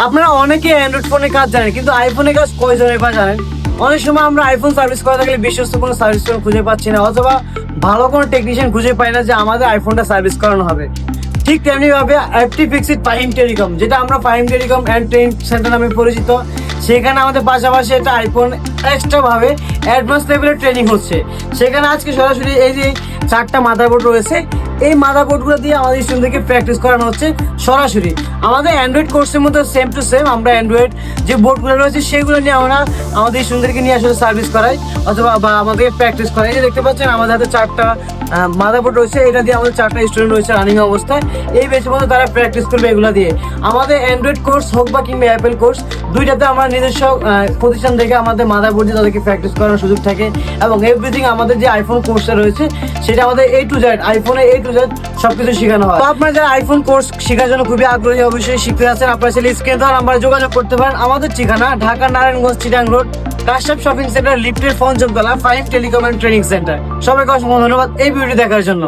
আপনারা অনেকে অ্যান্ড্রয়েড ফোনে কাজ জানেন, কিন্তু আইফোনে কাজ কয়জনের বা জানেন? অনেক সময় আমরা আইফোন সার্ভিস করা থাকলে বিশ্বস্ত কোনো সার্ভিস খুঁজে পাচ্ছি না, অথবা ভালো কোনো টেকনিশিয়ান খুঁজে পাই না যে আমাদের আইফোনটা সার্ভিস করানো হবে। ঠিক তেমনি ভাবে FT ফিক্সড ফাহিম টেলিকম, যেটা আমরা Fahim telecom and training centre নামে পরিচিত, সেখানে আমাদের পাশাপাশি একটা আইফোন এক্সট্রা ভাবে অ্যাডভান্স লেভেলের ট্রেনিং হচ্ছে। সেখানে আজকে সরাসরি এই যে 4টা মাদারবোর্ড রয়েছে, এই মাদারবোর্ডগুলো দিয়ে আমাদের স্টুডেন্টদেরকে প্র্যাকটিস করানো হচ্ছে সরাসরি। আমাদের অ্যান্ড্রয়েড কোর্সের মধ্যে সেম টু সেম আমরা অ্যান্ড্রয়েড যে বোর্ডগুলো রয়েছে সেগুলো নিয়ে আমরা আমাদের স্টুডেন্টদেরকে নিয়ে আসলে সার্ভিস করাই অথবা আমাদের প্র্যাকটিস করাই। এই যে দেখতে পাচ্ছেন আমাদের হাতে 4টা মাদারবোর্ড রয়েছে, এটা দিয়ে আমাদের 4টা স্টুডেন্ট রয়েছে রানিং অবস্থায়। এই বেচের মধ্যে তারা প্র্যাকটিস করবে এগুলো দিয়ে। আমাদের অ্যান্ড্রয়েড কোর্স হোক বা কিংবা অ্যাপেল কোর্স, দুইটাতে আমরা নিজস্ব প্রতিষ্ঠান থেকে আমাদের মাদারবোর্ড দিয়ে তাদেরকে প্র্যাকটিস করার সুযোগ থাকে। এবং এভরিথিং আমাদের যে আইফোন কোর্সটা রয়েছে সেটা আমাদের A to Z, আইফোনে A to Z সবকিছু শেখানো হয়। তো আপনারা যারা আইফোন কোর্স শেখার জন্য খুবই আগ্রহী, অবশ্যই শিখতে আছেন, আপনারা চাইলে স্ক্রিনে দেওয়া নাম্বারে যোগাযোগ করতে পারেন। আমাদের ঠিকানা Dhaka Narayanganj Chittagong road, Kashyap shopping centre, লিফটের 5ম তলা, Fahim telecom and training centre. সবাইকে অসংখ্য ধন্যবাদ এই ভিডিওটি দেখার জন্য।